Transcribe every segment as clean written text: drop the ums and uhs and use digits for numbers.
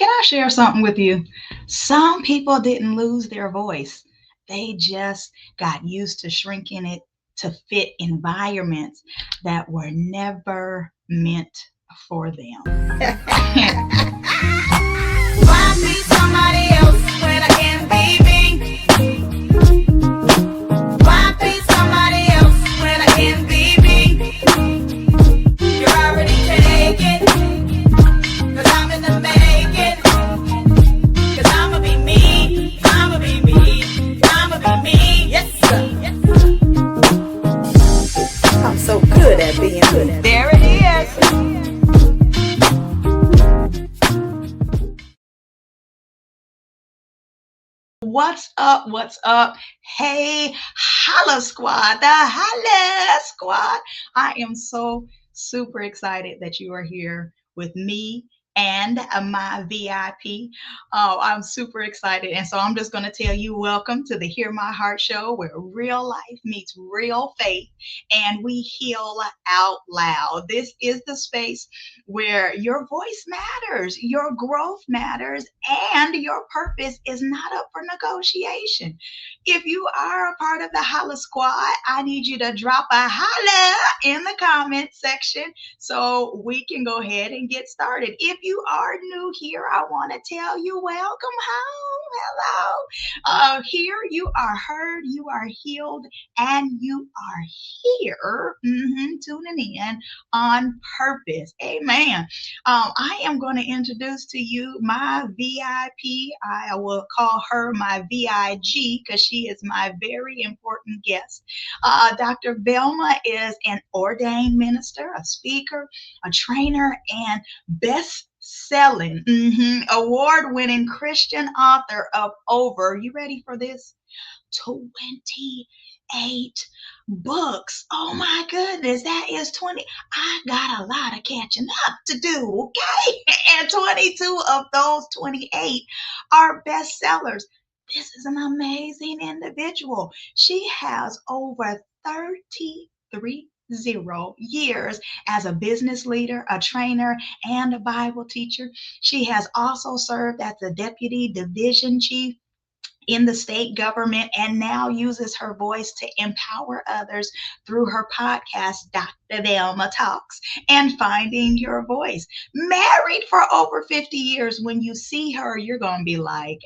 Can I share something with you? Some people didn't lose their voice. They just got used to shrinking it to fit environments that were never meant for them. Why be somebody else when I can be me? Why be somebody else when I can be me? You're already taken, cause I'm in the making. Cause I'ma be me, I'ma be me, I'ma be me. Yes, sir. I'm so good at being good. There it is. What's up? What's up? Hey, Holla Squad, the Holla Squad. I am so super excited that you are here with me and my VIP. Oh, I'm super excited. And so I'm just going to tell you welcome to the Hear My Heart show where real life meets real faith and we heal out loud. This is the space where your voice matters, your growth matters, and your purpose is not up for negotiation. If you are a part of the Holla Squad, I need you to drop a holla in the comment section so we can go ahead and get started. If you are new here, I want to tell you welcome home. Hello. Here you are heard, you are healed, and you are here tuning in on purpose. Amen. I am going to introduce to you my VIP. I will call her my VIG because she is my very important guest. Dr. Velma is an ordained minister, a speaker, a trainer, and best selling, award winning Christian author of over, you ready for this? 28 books. Oh my goodness, that is 20. I got a lot of catching up to do, okay? And 22 of those 28 are bestsellers. This is an amazing individual. She has over 33 years as a business leader, a trainer, and a Bible teacher. She has also served as the deputy division chief in the state government and now uses her voice to empower others through her podcast, Dr. Velma Talks and Finding Your Voice. Married for over 50 years. When you see her, you're going to be like,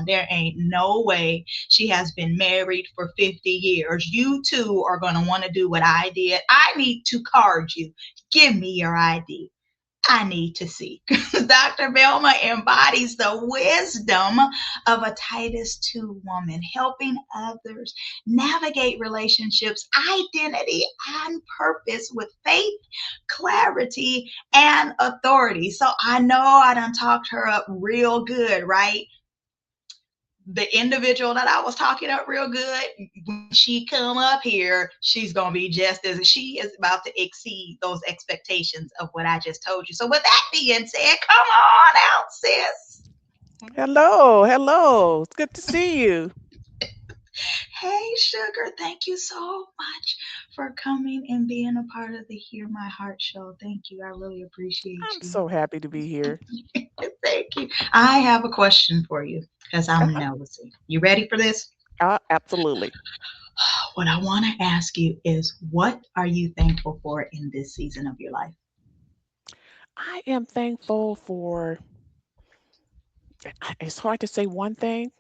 there ain't no way she has been married for 50 years. You too are going to want to do what I did. I need to card you. Give me your ID. I need to see. Dr. Velma embodies the wisdom of a Titus 2 woman, helping others navigate relationships, identity, and purpose with faith, clarity, and authority. So I know I done talked her up real good, right? The individual that I was talking up real good, when she come up here, she's gonna be just as she is about to exceed those expectations of what I just told you. So with that being said, come on out, sis. Hello, hello. It's good to see you. Hey, sugar, thank you so much for coming and being a part of the Hear My Heart show. Thank you. I really appreciate I'm you. so happy to be here. Thank you. I have a question for you because I'm Uh-huh. nosy. You ready for this? Absolutely. What I want to ask you is what are you thankful for in this season of your life? I am thankful for, it's hard to say one thing,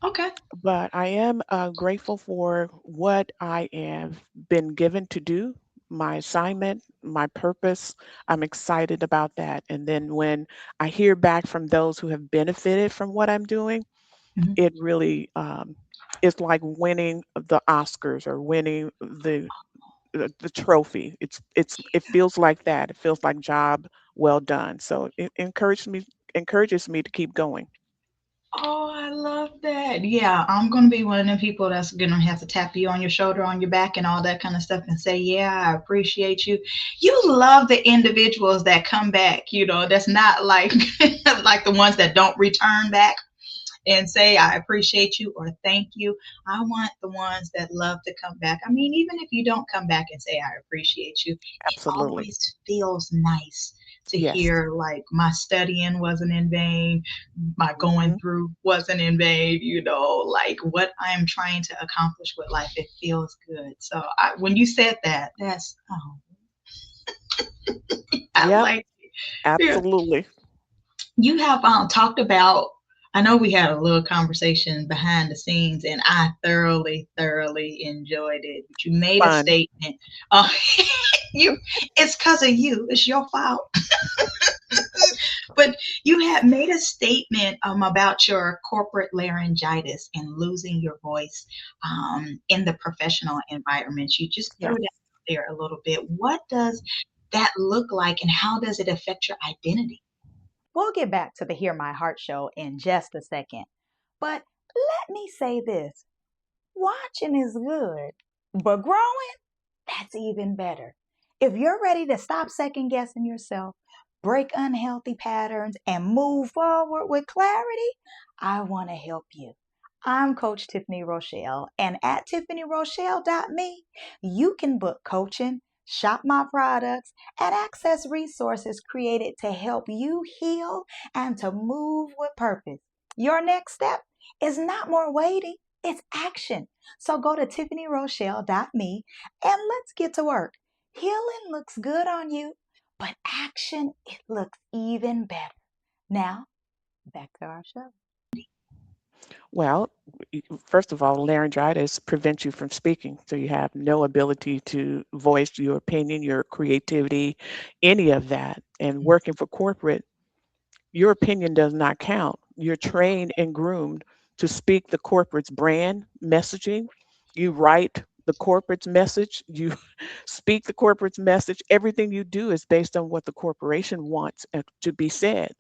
Okay. but I am grateful for what I have been given to do, my assignment, my purpose. I'm excited about that. And then when I hear back from those who have benefited from what I'm doing, Mhm. it really is like winning the Oscars or winning the trophy. It feels like that. It feels like job well done. So it encourages me to keep going. Oh, I love that. Yeah, I'm going to be one of the people that's going to have to tap you on your shoulder, on your back, and all that kind of stuff and say, yeah, I appreciate you. You love the individuals that come back, that's not like like the ones that don't return back and say I appreciate you or thank you. I want the ones that love to come back. I mean, even if you don't come back and say I appreciate you, it Absolutely. always feels nice to Yes. hear like my studying wasn't in vain, my going Hmm. through wasn't in vain, like what I'm trying to accomplish with life, it feels good. So when you said that, that's, oh, I Yep. like it. Absolutely. You have talked about, I know we had a little conversation behind the scenes and I thoroughly, thoroughly enjoyed it. But you made a Fun. statement. Uh, you, it's because of you. It's your fault. But you had made a statement about your corporate laryngitis and losing your voice in the professional environment. You just threw Yeah. that out there a little bit. What does that look like and how does it affect your identity? We'll get back to the Hear My Heart show in just a second. But let me say this: watching is good, but growing, that's even better. If you're ready to stop second guessing yourself, break unhealthy patterns, and move forward with clarity, I want to help you. I'm Coach Tiffany Rochelle, and at tiffanyrochelle.me, you can book coaching, shop my products, and access resources created to help you heal and to move with purpose. Your next step is not more waiting, it's action. So go to tiffanyrochelle.me and let's get to work. Healing looks good on you, but action, it looks even better. Now, back to our show. Well, first of all, laryngitis prevents you from speaking. So you have no ability to voice your opinion, your creativity, any of that. And working for corporate, your opinion does not count. You're trained and groomed to speak the corporate's brand messaging. You write the corporate's message. You speak the corporate's message. Everything you do is based on what the corporation wants to be said.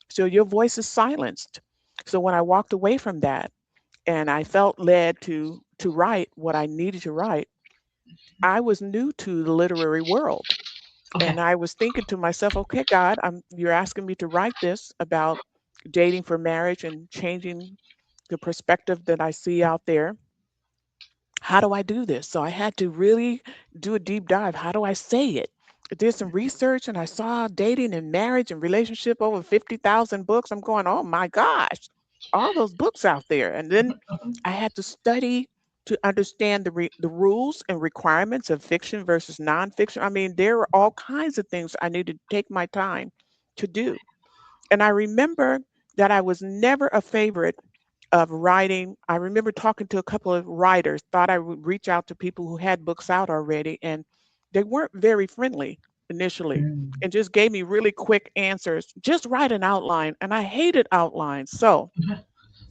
So your voice is silenced. So when I walked away from that and I felt led to write what I needed to write, I was new to the literary world. Okay. And I was thinking to myself, okay, God, you're asking me to write this about dating for marriage and changing the perspective that I see out there. How do I do this? So I had to really do a deep dive. How do I say it? I did some research and I saw dating and marriage and relationship over 50,000 books. I'm going, oh my gosh, all those books out there. And then I had to study to understand the rules and requirements of fiction versus nonfiction. I mean, there were all kinds of things I needed to take my time to do. And I remember that I was never a favorite of writing. I remember talking to a couple of writers, thought I would reach out to people who had books out already, and they weren't very friendly initially Mm. and just gave me really quick answers. Just write an outline. And I hated outlines. So Okay.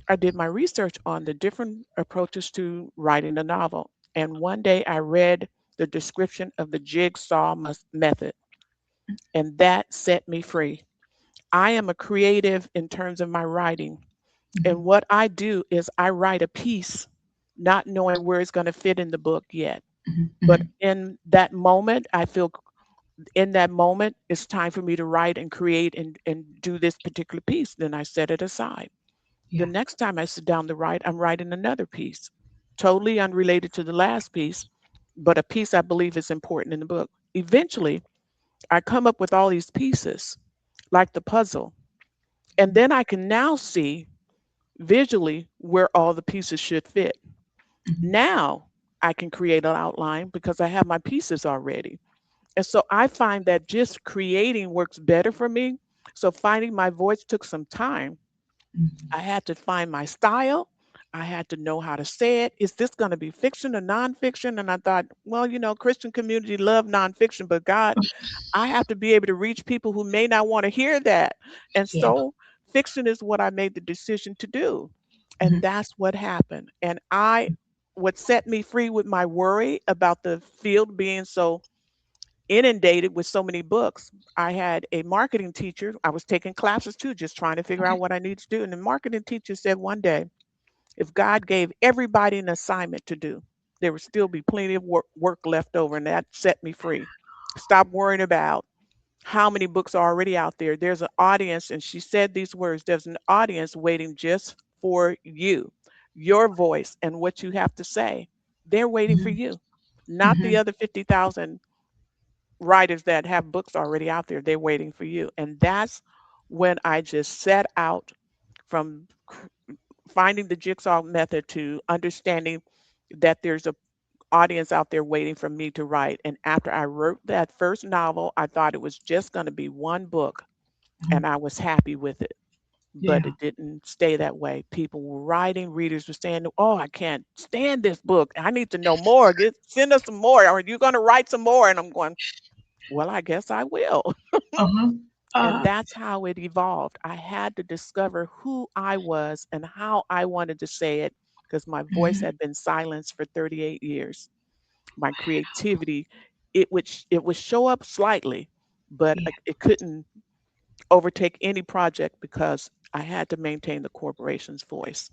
I did my research on the different approaches to writing a novel. And one day I read the description of the jigsaw method, and that set me free. I am a creative in terms of my writing. And Mhm, what I do is I write a piece, not knowing where it's going to fit in the book yet. mhm, But mhm. in that moment, I feel in that moment, it's time for me to write and create and do this particular piece. Then I set it aside. The Yeah. next time I sit down to write, I'm writing another piece, totally unrelated to the last piece, but a piece I believe is important in the book. Eventually, I come up with all these pieces, like the puzzle. And then I can now see visually where all the pieces should fit. Mhm, Now I can create an outline because I have my pieces already. And so I find that just creating works better for me. So finding my voice took some time. mhm. I had to find my style. I had to know how to say it. Is this going to be fiction or nonfiction? And I thought, well, Christian community love nonfiction, but God, I have to be able to reach people who may not want to hear that. And Yeah. so fiction is what I made the decision to do. And Mhm, that's what happened. And what set me free with my worry about the field being so inundated with so many books. I had a marketing teacher. I was taking classes too, just trying to figure out okay. what I need to do. And the marketing teacher said one day, if God gave everybody an assignment to do, there would still be plenty of work left over. And that set me free. Stop worrying about how many books are already out there. There's an audience, and she said these words, there's an audience waiting just for you, your voice, and what you have to say. They're waiting for Mhm, you, not the mhm. other 50,000 writers that have books already out there. They're waiting for you. And that's when I just set out from finding the jigsaw method to understanding that there's a audience out there waiting for me to write. And after I wrote that first novel, I thought it was just going to be one book Mhm. and I was happy with it. But Yeah. it didn't stay that way. People were writing, readers were saying, "Oh, I can't stand this book. I need to know more. Send us some more. Are you going to write some more?" And I'm going, "Well, I guess I will." Uh-huh. And Uh, that's how it evolved. I had to discover who I was and how I wanted to say it because my voice mhm. had been silenced for 38 years. My creativity, it would show up slightly, but Yeah. it couldn't overtake any project because I had to maintain the corporation's voice.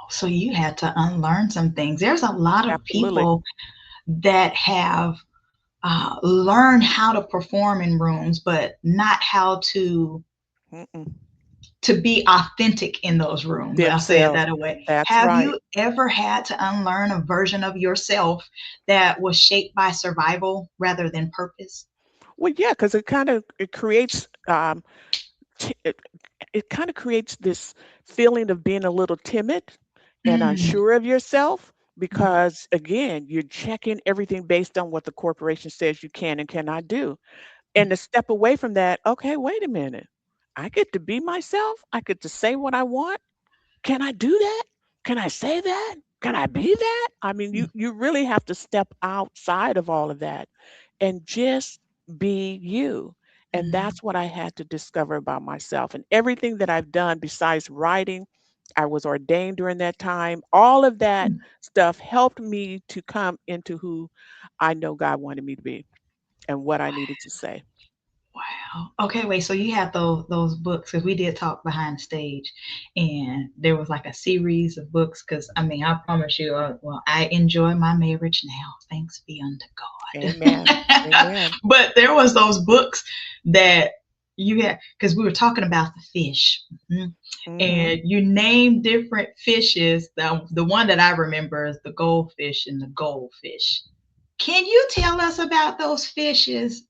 So you had to unlearn some things. There's a lot of Absolutely. people that have learned how to perform in rooms, but not how Mm-mm. to be authentic in those rooms. I'll say it Themselves. that way. That's Have right. you ever had to unlearn a version of yourself that was shaped by survival rather than purpose? Well, yeah, because it creates t- it, it kind of creates this feeling of being a little timid and Mm. unsure of yourself Mhm. because again, you're checking everything based on what the corporation says you can and cannot do. And to step away from that, okay, wait a minute. I get to be myself. I get to say what I want. Can I do that? Can I say that? Can I be that? I mean, you really have to step outside of all of that and just be you. And Mhm. that's what I had to discover about myself. And everything that I've done besides writing, I was ordained during that time. All of that Mhm. stuff helped me to come into who I know God wanted me to be and what I needed to say. Wow. Okay, wait. So you had those books because we did talk behind the stage, and there was like a series of books. Because I mean, I promise you, well, I enjoy my marriage now. Thanks be unto Amen. God. Amen. But there was those books that you had because we were talking about the fish, mhm, Hmm. and you named different fishes. The one that I remember is the goldfish and the goldfish. Can you tell us about those fishes?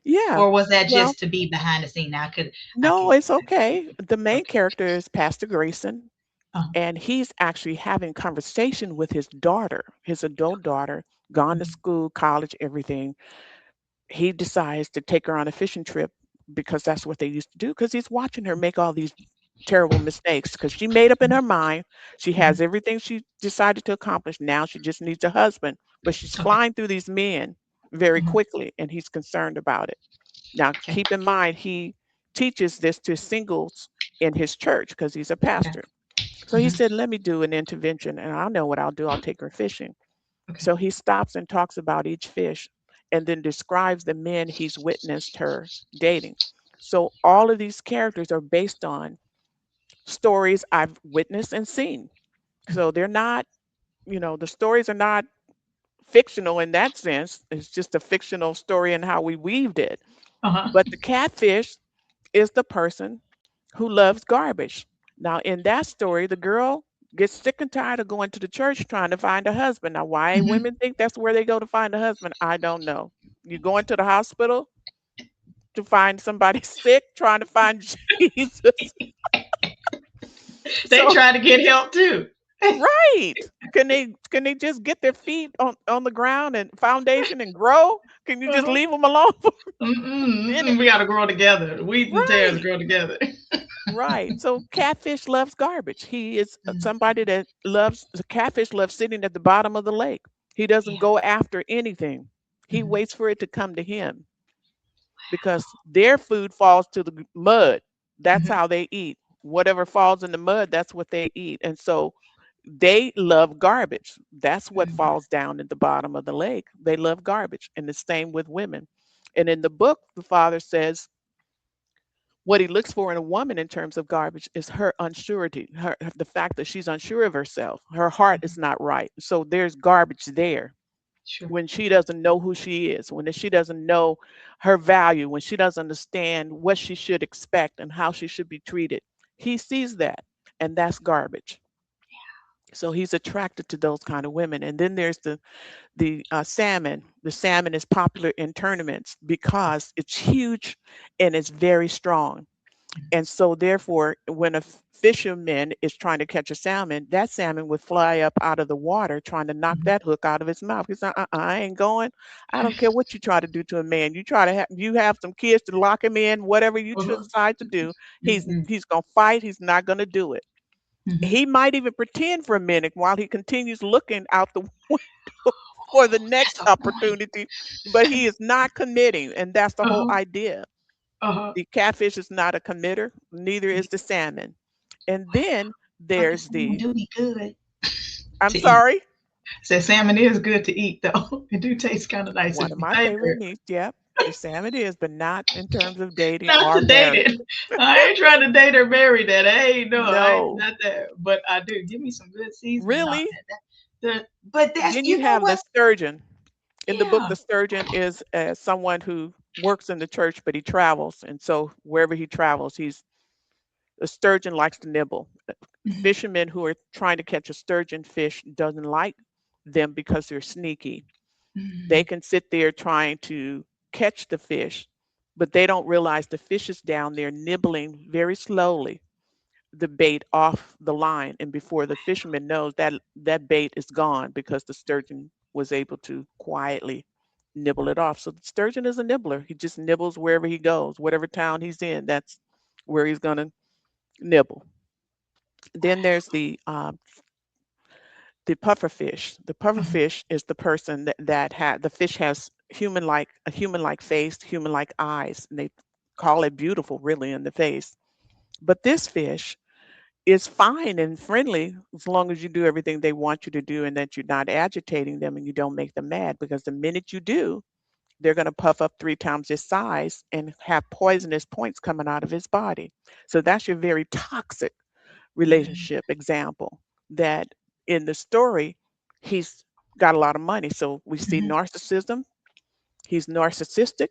Yeah. Or was that Well, just to be behind the scene? I no, could, it's okay. The main okay. character is Pastor Grayson, Uh, and he's actually having conversation with his daughter, his adult daughter, gone to mhm, school, college, everything. He decides to take her on a fishing trip because that's what they used to do because he's watching her make all these terrible mistakes because she made up in mhm, her mind. She mhm. has everything she decided to accomplish. Now she just needs a husband, but she's Okay. flying through these men very Mhm, quickly, and he's concerned about it. Now, okay. keep in mind, he teaches this to singles in his church because he's a Okay. pastor. So he Mhm, said, "Let me do an intervention, and I know what I'll do. I'll take her fishing." okay. So he stops and talks about each fish and then describes the men he's witnessed her dating. So all of these characters are based on stories I've witnessed and seen. Mm. So they're not, the stories are not fictional in that sense. It's just a fictional story and how we weaved it. Uh-huh. But the catfish is the person who loves garbage. Now, in that story, the girl gets sick and tired of going to the church trying to find a husband. Now, why Mhm. women think that's where they go to find a husband, I don't know. You go into the hospital to find somebody sick, trying to find Jesus. They So, try to get help too. right. Can they just get their feet on the ground and foundation and grow? Can you just Uh-huh. leave them alone for a Mm-mm, minute? mm-mm. We got to grow together. Wheat and tares Right. grow together. Right. So catfish loves garbage. He is Mm, somebody that loves the catfish loves sitting at the bottom of the lake. He doesn't yeah. go after anything. He Mhm. waits for it to come to him because their food falls to the mud. That's Mhm. how they eat. Whatever falls in the mud, that's what they eat. And so they love garbage. That's what Mhm. falls down at the bottom of the lake. They love garbage. And the same with women. And in the book, the father says what he looks for in a woman in terms of garbage is her unsurety, the fact that she's unsure of herself. Her heart Mhm. is not right. So there's garbage there Sure. when she doesn't know who she is, when she doesn't know her value, when she doesn't understand what she should expect and how she should be treated. He sees that, and that's garbage. So he's attracted to those kind of women. And then there's the salmon. The salmon is popular in tournaments because it's huge and it's very strong. And so, therefore, when a fisherman is trying to catch a salmon, that salmon would fly up out of the water trying to knock Mhm. that hook out of his mouth. He's like, I ain't going. I don't care what you try to do to a man. You try to have some kids to lock him in, whatever you Uh-huh. decide to do. Mhm. He's gonna fight. He's not gonna do it. Mhm. He might even pretend for a minute while he continues looking out the window for the Oh, next that's a point. opportunity, but he is not committing, and that's the whole Uh-huh. idea. Uh-huh. The catfish is not a committer, neither is the salmon. And then But the there's salmon the, do be good I'm to eat. sorry, Said salmon is good to eat though. It do taste kind of nice if one of you my think favorite it. meats. Yep, the salmon is, but not in terms of dating Not or to date marriage. it. I ain't trying to date or marry that. I ain't no, I ain't No, not that. But I do. Give me some good seasoning on really. that. But that's Then you you know have the what? sturgeon. In the book, Yeah. the sturgeon is someone who works in the church, but he travels. And so wherever he travels, the sturgeon likes to nibble. Mhm. Fishermen who are trying to catch a sturgeon fish doesn't like them because they're sneaky. They Mhm. can sit there trying to catch the fish, but they don't realize the fish is down there nibbling very slowly the bait off the line. And before the fisherman knows that that bait is gone because the sturgeon was able to quietly nibble it off. So the sturgeon is a nibbler. He just nibbles wherever he goes, whatever town he's in, that's where he's going to nibble. Then there's the puffer fish. The puffer Mhm. fish is the person that had the fish has human like face, human like eyes, and they call it beautiful really in the face. But this fish is fine and friendly as long as you do everything they want you to do and that you're not agitating them and you don't make them mad, because the minute you do, they're going to puff up 3 times his size and have poisonous points coming out of his body. So that's your very toxic Mhm. relationship example that in the story, he's got a lot of money. So we see Mhm. narcissism. He's narcissistic.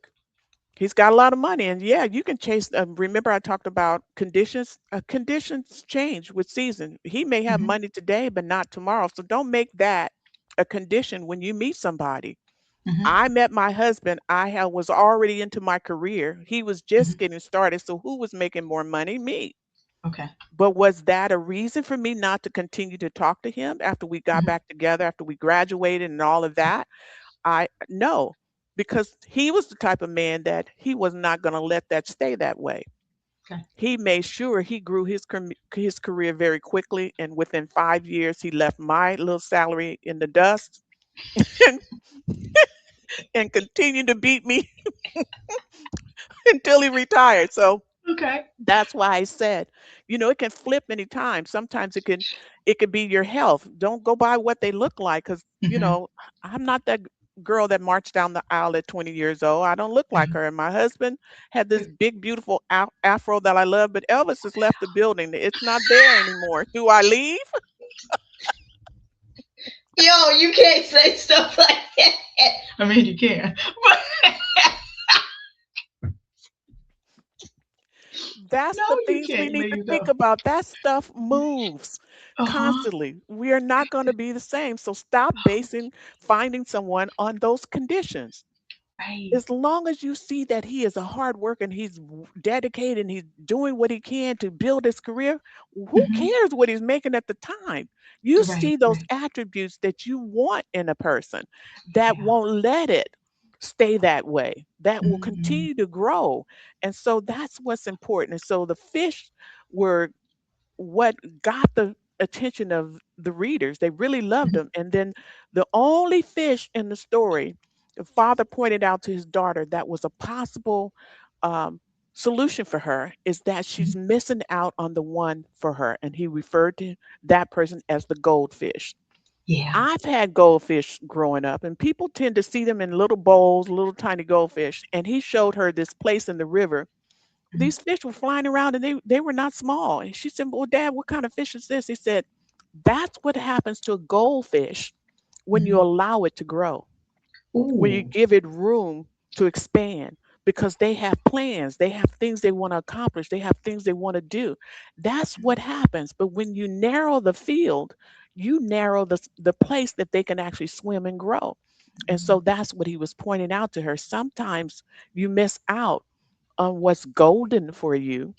He's got a lot of money. And yeah, you can chase. Remember, I talked about conditions. Conditions change with season. He may have Mhm. money today, but not tomorrow. So don't make that a condition when you meet somebody. Mhm. I met my husband. Was already into my career. He was just Mhm. getting started. So who was making more money? Me. Okay. But was that a reason for me not to continue to talk to him after we got Mhm. back together, after we graduated and all of that? I no, because he was the type of man that he was not going to let that stay that way. Okay. He made sure he grew his career very quickly, and within 5 years, he left my little salary in the dust and, and continued to beat me until he retired. So Okay. that's why I said, it can flip anytime. Sometimes it could be your health. Don't go by what they look like, because Mhm. I'm not that girl that marched down the aisle at 20 years old. I don't look like Mhm. her. And my husband had this big, beautiful afro that I love, but Elvis has left the building. It's not there anymore. Do I leave? Yo, you can't say stuff like that. I mean, you can, but That's no, the you things we can't need to leave think though. about. That stuff moves Uh huh. constantly. We are not going to be the same. So stop finding someone on those conditions. Right. As long as you see that he is a hard worker and he's dedicated and he's doing what he can to build his career, who Mhm. cares what he's making at the time? You Right. see those Right. attributes that you want in a person that Yeah. won't let it stay that way, that will Mhm. continue to grow. And so that's what's important. And so the fish were what got the attention of the readers. They really loved Mhm. him. And then the only fish in the story, the father pointed out to his daughter that was a possible um, solution for her is that Mhm. she's missing out on the one for her. And he referred to that person as the goldfish. Yeah. I've had goldfish growing up, and people tend to see them in little bowls, little tiny goldfish. And he showed her this place in the river. Mhm. These fish were flying around and they were not small. And she said, well, Dad, what kind of fish is this? He said, that's what happens to a goldfish when you Mhm. allow it to grow, when you Ooh. give it room to expand, because they have plans, they have things they want to accomplish, they have things they want to do. That's what happens. But when you narrow the field, you narrow the place that they can actually swim and grow. And so that's what he was pointing out to her. Sometimes you miss out on what's golden for you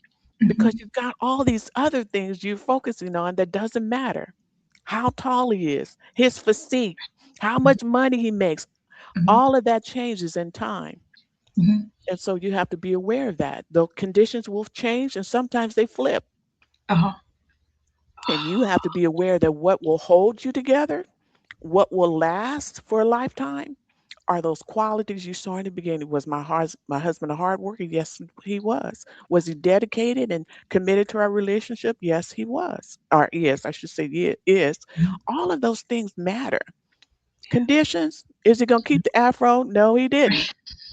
because Mhm. you've got all these other things you're focusing on that doesn't matter. How tall he is, his physique, how Mhm. much money he makes, Mhm. all of that changes in time. Mhm. And so you have to be aware of that. The conditions will change and sometimes they flip. Uh-huh. And you have to be aware that what will hold you together, what will last for a lifetime, are those qualities you saw in the beginning. Was my husband a hard worker? Yes, he was. Was he dedicated and committed to our relationship? Yes, he was. Or yes, I should say is. Mhm. All of those things matter. Conditions. Is he gonna keep the afro? No, he didn't.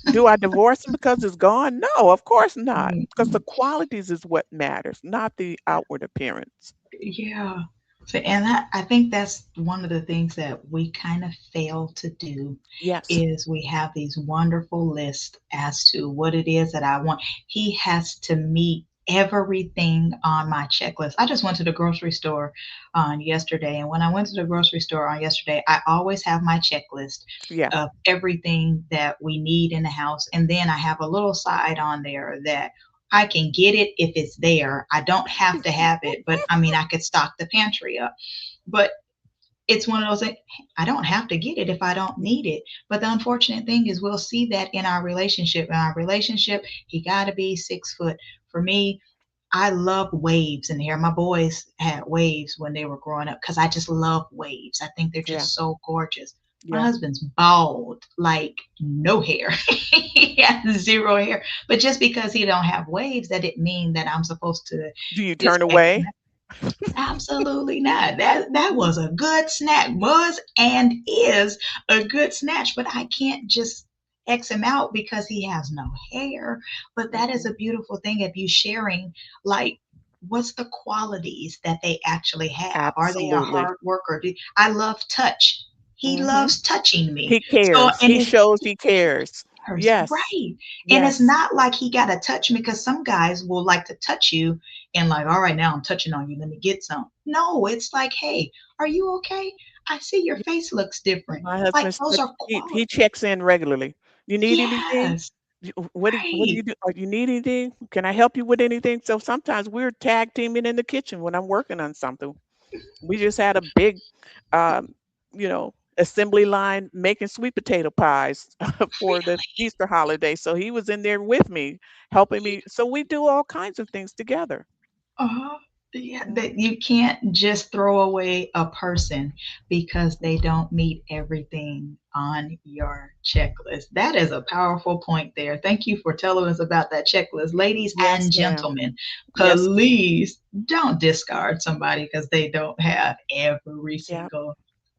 Do I divorce him because it's gone? No, of course not. Because the Mhm. qualities is what matters, not the outward appearance. Yeah. So, and I think that's one of the things that we kind of fail to do Yes. is we have these wonderful lists as to what it is that I want. He has to meet everything on my checklist. I just went to the grocery store on yesterday, and when I went to the grocery store on yesterday, I always have my checklist Yeah. of everything that we need in the house, and then I have a little side on there that I can get it if it's there. I don't have to have it, but I mean, I could stock the pantry up. But it's one of those things, I don't have to get it if I don't need it. But the unfortunate thing is, we'll see that in our relationship. In our relationship, he got to be 6 foot. For me, I love waves in hair. My boys had waves when they were growing up because I just love waves. I think they're Yeah. just so gorgeous. My Yeah. husband's bald, like no hair. He has zero hair. But just because he don't have waves, that didn't mean that I'm supposed to Do you turn just X him. away? Absolutely not. That was a good snatch. Was and is a good snatch, but I can't just X him out because he has no hair. But that is Mm-mm. a beautiful thing of you sharing, like, what's the qualities that they actually have? Are they a Absolutely. hard worker? I love touch. He Hmm. loves touching me. He So, cares. and He it's shows he cares. hers. Yes. Right. And it's Yes. not like he got to touch me because some guys will like to touch you and, like, all right, now I'm touching on you. Let me get some. No, it's like, hey, are you okay? I see your Yeah. face looks different. My Like, husband's those such, are he qualities. checks in regularly. You need anything? Yes. What do Right. you do? Or you need anything? Can I help you with anything? So sometimes we're tag teaming in the kitchen when I'm working on something. We just had a big, um, assembly line making sweet potato pies for the Really? Easter holiday. So he was in there with me, helping me. So we do all kinds of things together. Uh-huh. Yeah, Mhm. that you can't just throw away a person because they don't meet everything on your checklist. That is a powerful point there. Thank you for telling us about that checklist. Ladies Yes, and ma'am. gentlemen, Yes, ma'am. please don't discard somebody because they don't have Yeah.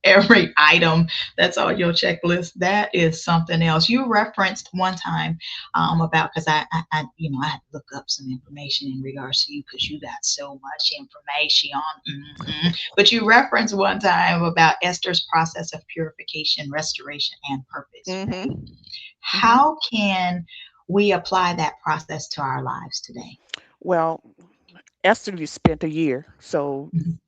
every item that's on your checklist. That is something else. You referenced one time about, because I had to look up some information in regards to you because you got so much information. But you referenced one time about Esther's process of purification, restoration, and purpose, Hmm. right? Hmm. How can we apply that process to our lives today? Well, Esther just spent a year, so Mhm.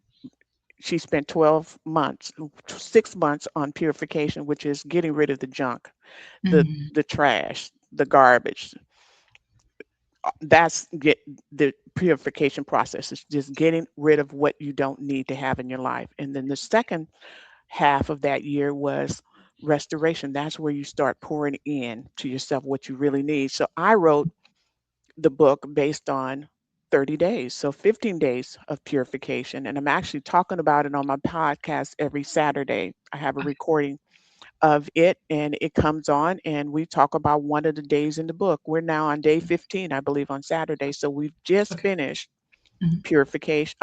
she spent 12 months, 6 months on purification, which is getting rid of the junk, the Mhm. the trash, the garbage. That's get the purification process is just getting rid of what you don't need to have in your life. And then the second half of that year was restoration. That's where you start pouring in to yourself what you really need. So I wrote the book based on 30 days. So 15 days of purification. And I'm actually talking about it on my podcast every Saturday. I have a Okay. recording of it and it comes on and we talk about one of the days in the book. We're now on day 15, I believe, on Saturday. So we've just Okay. finished Mhm. purification.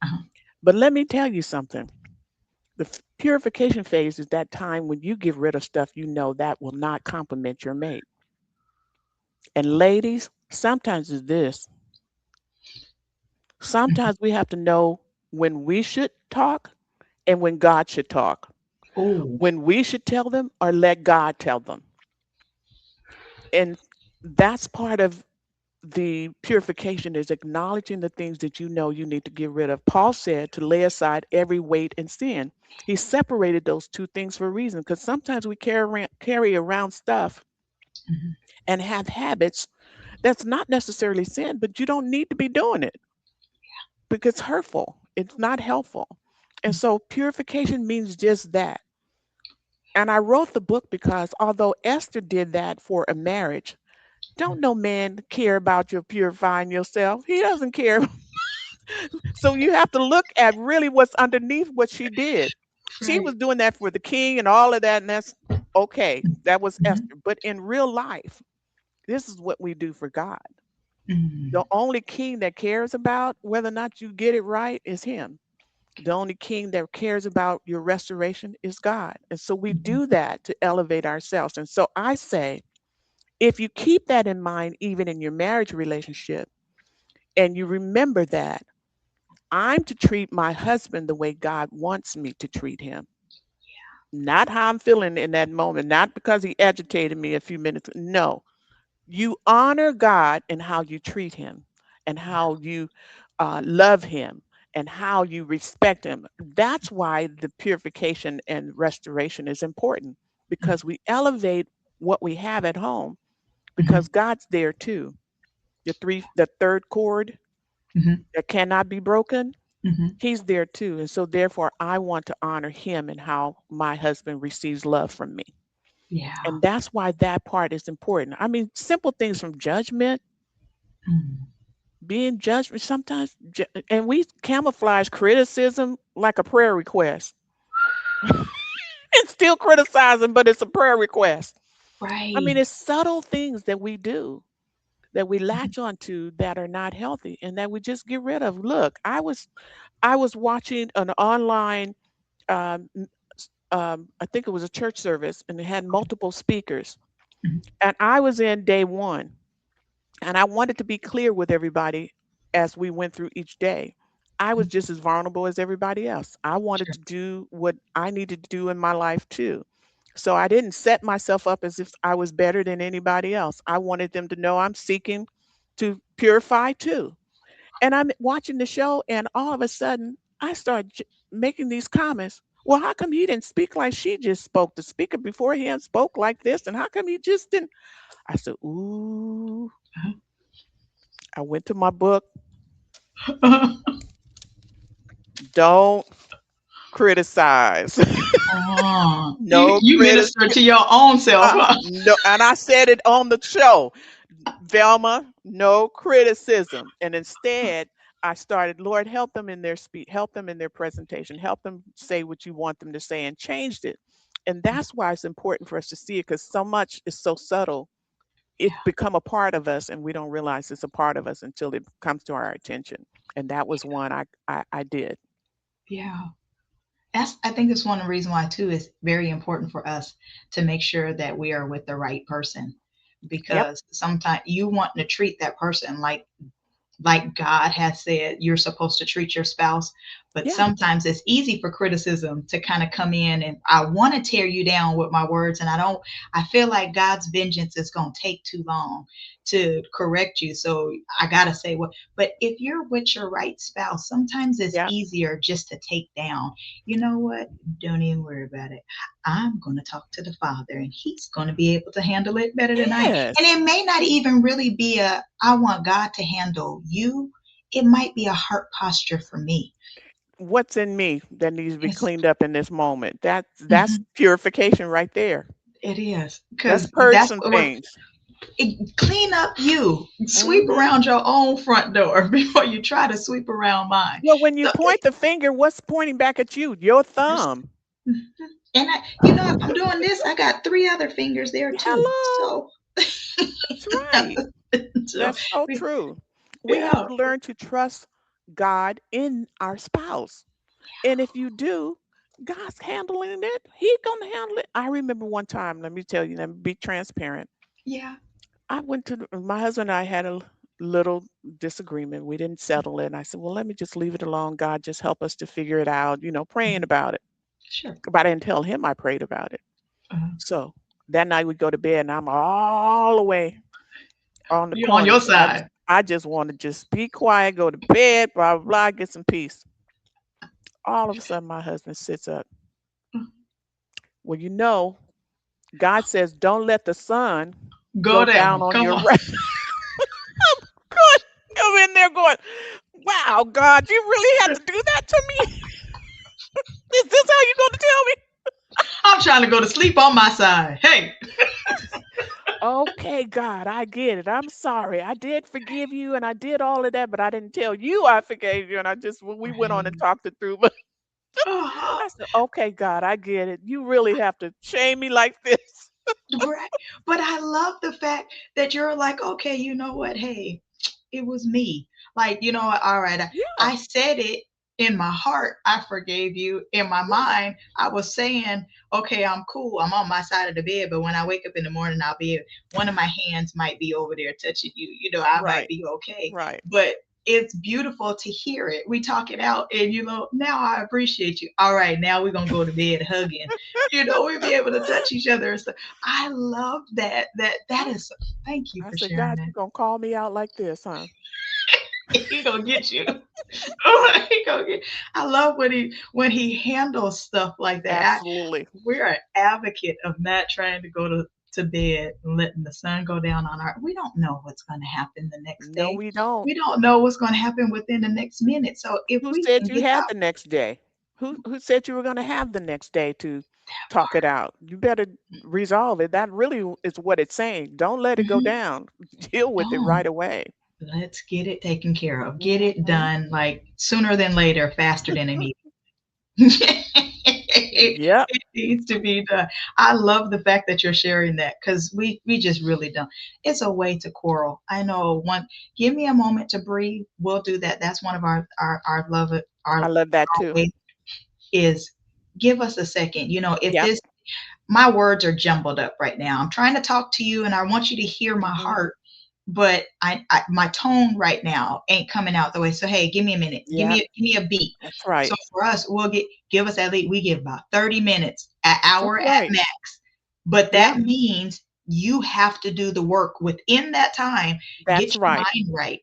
Uh-huh. But let me tell you something. The purification phase is that time when you get rid of stuff you know that will not complement your mate. And ladies, sometimes it's this. Mhm. Sometimes we have to know when we should talk and when God should talk. Oh. When we should tell them or let God tell them. And that's part of the purification is acknowledging the things that you know you need to get rid of. Paul said to lay aside every weight and sin. He separated those two things for a reason, because sometimes we carry around stuff Mhm. and have habits that's not necessarily sin, but you don't need to be doing it because it's hurtful. It's not helpful. And so purification means just that. And I wrote the book because although Esther did that for a marriage, don't no man care about your purifying yourself. He doesn't care. So you have to look at really what's underneath what she did. She Right. was doing that for the king and all of that, and that's okay. That was Mhm. Esther. But in real life, this is what we do for God. The Mhm. only king that cares about whether or not you get it right is him. The only king that cares about your restoration is God. And so we Mhm. do that to elevate ourselves. And so I say, if you keep that in mind, even in your marriage relationship, and you remember that I'm to treat my husband the way God wants me to treat him, not how I'm feeling in that moment, not because he agitated me a few minutes. No, you honor God in how you treat him and how you love him and how you respect him. That's why the purification and restoration is important, because we elevate what we have at home Mhm. because God's there too. The third chord Mhm. that cannot be broken, Mhm. he's there too. And so therefore I want to honor him and how my husband receives love from me. Yeah. And that's why that part is important. I mean, simple things from judgment, Mhm. being judged sometimes, and we camouflage criticism like a prayer request. And still criticizing, but it's a prayer request. I mean, Right. it's subtle things that we do that we latch onto that are not healthy and that we just get rid of. Look, I was watching an online I think it was a church service, and it had multiple speakers. Mhm. And I was in day one, and I wanted to be clear with everybody as we went through each day. I was Mhm. just as vulnerable as everybody else. I wanted Sure. to do what I needed to do in my life too. So I didn't set myself up as if I was better than anybody else. I wanted them to know I'm seeking to purify too. And I'm watching the show, and all of a sudden, I start making these comments. Well, how come he didn't speak like she just spoke? The speaker before him spoke like this, and how come he just didn't? I said, ooh. I went to my book. Don't criticize. Oh, you No you criticism. minister to your own self, huh? No, and I said it on the show. Velma, no criticism. And instead, I started, Lord, help them in their speech, help them in their presentation, help them say what you want them to say, and changed it. And that's why it's important for us to see it, because so much is so subtle. It's become a part of us, and we don't realize it's a part of us until it comes to our attention. And that was one I did. Yeah. That's I think it's one of the reasons why too it's very important for us to make sure that we are with the right person, Yep. because sometimes you want to treat that person like God has said you're supposed to treat your spouse. But Yeah. sometimes it's easy for criticism to kind of come in, and I want to tear you down with my words. And I feel like God's vengeance is going to take too long to correct you. So I got to say, what, but if you're with your right spouse, sometimes it's Yeah. easier just to take down. You know what? Don't even worry about it. I'm going to talk to the Father, and He's going to be able to handle it better than I am. And Yes. it may not even really be I want God to handle you. It might be a heart posture for me. What's in me that needs to be Yes. cleaned up in this moment? That's Mhm. purification right there. It is Let's because purge that's some what things. clean up you. Sweep Hmm. around your own front door before you try to sweep around mine. Well, when you So point the finger, what's pointing back at you? Your there's, thumb. mhm. And if I'm doing this, I got three other fingers there too. Hello. So, That's right. so That's so true. We have yeah, to learn to trust God in our spouse. And if you do, God's handling it. He's gonna handle it. I remember one time, let me tell you, let me be transparent. yeah, I went to my husband and I had a little disagreement. We didn't settle it. And I said, well, let me just leave it alone. God, just help us to figure it out, praying mhm, about it. sure. But I didn't tell him I prayed about it. Uh, So that night we go to bed and I'm all the way on the you on corner. your I side. I just want to just be quiet, go to bed, blah, blah, blah, get some peace. All of a sudden, my husband sits up. Well, God says, don't let the sun Go go down down. on Come your on. wrath. Good. I'm in there going, wow, God, you really had to do that to me? Is this how you going to tell me? I'm trying to go to sleep on my side. Hey. Okay, God, I get it. I'm sorry. I did forgive you and I did all of that, but I didn't tell you I forgave you. And we went on and Right. talked it through. But Uh-huh. I said, okay, God, I get it. You really have to shame me like this. Right. But I love the fact that you're like, okay, you know what? Hey, it was me. Like, you know what? All right. Yeah, I said it in my heart. I forgave you. In my yeah, mind, I was saying, okay, I'm cool. I'm on my side of the bed. But when I wake up in the morning, one of my hands might be over there touching you. You know, I might right, be okay. right. But it's beautiful to hear it. We talk it out, and now I appreciate you. All right, now we're gonna go to bed hugging. We be able to touch each other and stuff. I love that. That Yeah. is. Thank you I for said, sharing God, that. you gonna call me out like this, huh? He gonna get you. Oh, he gonna get. I love when he handles stuff like that. Absolutely. We're an advocate of not trying to go to bed and letting the sun go down on our. We don't know what's going to happen the next No, day. we don't. We don't know what's going to happen within the next minute. So if Who we said can you get had out the next day? Who said you were going to have the next day to that talk it part, out? You better resolve it. That really is what it's saying. Don't let it go hmm doin. Deal with it don't. right away. Let's get it taken care of. Get it Hmm. done like sooner than later, faster than immediately. Yep. It needs to be done. I love the fact that you're sharing that because we just really don't. It's a way to quarrel. I know one. Give me a moment to breathe. We'll do that. That's one of our love it I our love that too. way is give us a second. If Yep. this my words are jumbled up right now. I'm trying to talk to you and I want you to hear my Hmm. heart, but my tone right now ain't coming out the way. So hey, give me a minute. Yep. Give me a beat. That's So right. for us, give us at least we give about 30 minutes, an hour That's at right. max. But Yep. that means you have to do the work within that time. Get That's your right. mind right.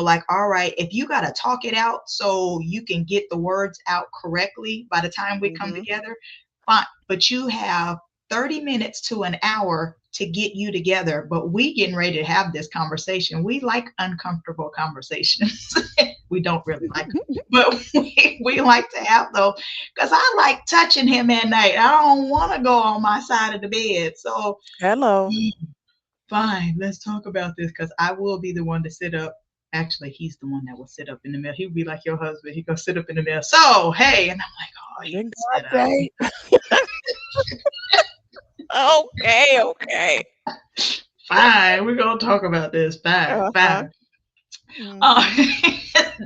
Like, all right, if you got to talk it out so you can get the words out correctly by the time we come Hmm. together, fine. But you have 30 minutes to an hour to get you together. But we getting ready to have this conversation. We like uncomfortable conversations. We don't really like them, but we like to have those because I like touching him at night. I don't want to go on my side of the bed. So Hello. mm, fine, let's talk about this because I will be the one to sit up. Actually, he's the one that will sit up in the middle. He'll be like your husband. He go sit up in the middle. So hey, and I'm like, oh, he Then can sit God up. say, okay, okay. Fine, we're gonna talk about this. Fine, Uh-huh. fine. Uh, Hmm.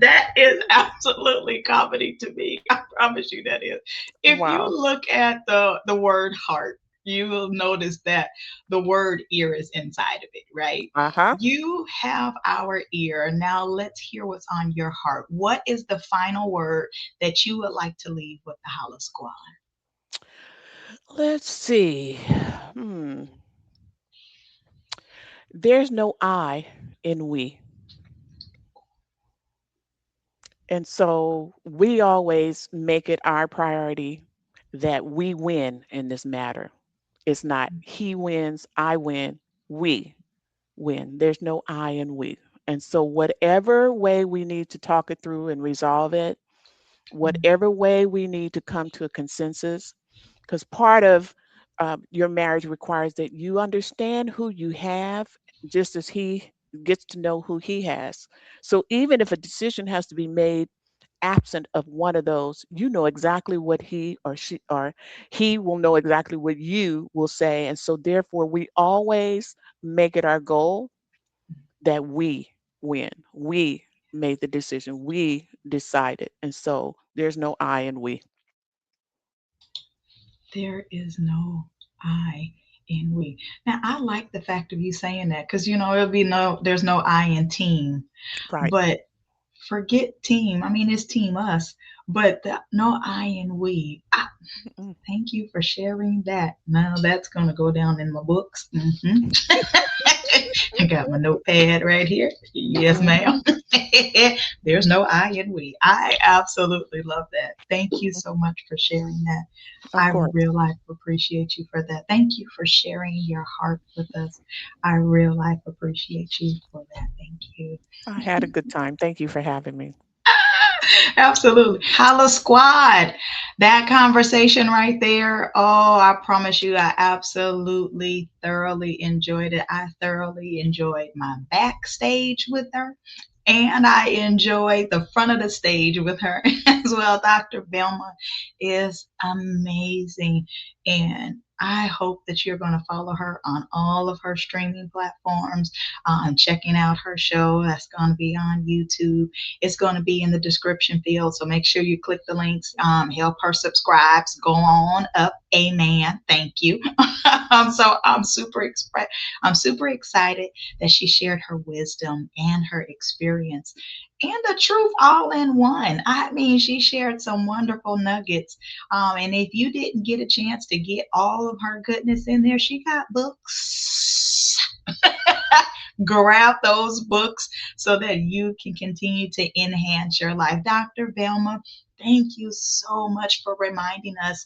that is absolutely comedy to me. I promise you that is. If you Wow. look at the word heart, you will notice that the word ear is inside of it, right? Uh-huh. You have our ear. Now let's hear what's on your heart. What is the final word that you would like to leave with the Holla Squad? Let's see. Hmm. There's no I in we. And so we always make it our priority that we win in this matter. It's not he wins, I win, we win. There's no I in we. And so, whatever way we need to talk it through and resolve it, whatever way we need to come to a consensus, because part of your marriage requires that you understand who you have, just as he gets to know who he has. So, even if a decision has to be made absent of one of those, you know exactly what he or she or he will know exactly what you will say. And so, therefore, we always make it our goal that we win. We made the decision, we decided. And so, there's no I in we. There is no I in we. Now, I like the fact of you saying that because, there's no I in team, Right. but forget team. I mean, it's team us, but no I in we. Mm. Thank you for sharing that. Now that's going to go down in my books. I got my notepad right here. Yes, Hmm. ma'am. There's no I in we. I absolutely love that. Thank you so much for sharing that. Of I course. real life appreciate you for that. Thank you for sharing your heart with us. I real life appreciate you for that. Thank you. I had a good time. Thank you for having me. Absolutely. Holla Squad. That conversation right there. Oh, I promise you, I absolutely thoroughly enjoyed it. I thoroughly enjoyed my backstage with her. And I enjoyed the front of the stage with her as well. Dr. Velma is amazing. And I hope that you're going to follow her on all of her streaming platforms, checking out her show that's going to be on YouTube. It's going to be in the description field, so make sure you click the links. Help her subscribe. Go on up. Amen. Thank you. So I'm super excited that she shared her wisdom and her experience and the truth all in one. I mean, she shared some wonderful nuggets. And if you didn't get a chance to get all of her goodness in there, she got books. Grab those books so that you can continue to enhance your life. Dr. Velma, thank you so much for reminding us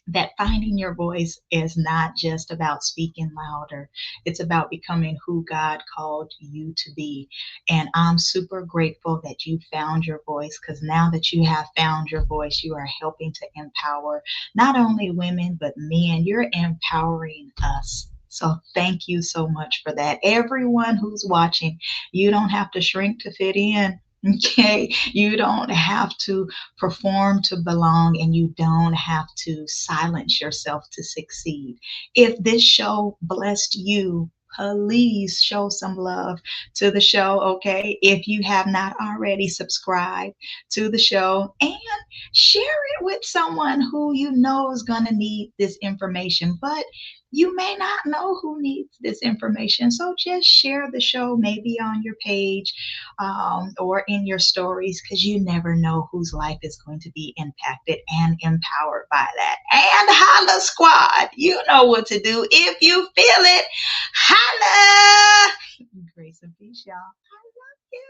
that finding your voice is not just about speaking louder. It's about becoming who God called you to be. And I'm super grateful that you found your voice, because now that you have found your voice, you are helping to empower not only women, but men. You're empowering us. So thank you so much for that. Everyone who's watching, you don't have to shrink to fit in. Okay, you don't have to perform to belong, and you don't have to silence yourself to succeed. If this show blessed you, please show some love to the show, okay? If you have not already subscribed to the show, and share it with someone who you know is going to need this information, but you may not know who needs this information. So just share the show, maybe on your page, or in your stories, because you never know whose life is going to be impacted and empowered by that. And holla squad, you know what to do. If you feel it, holla. Grace and peace, y'all. I love you.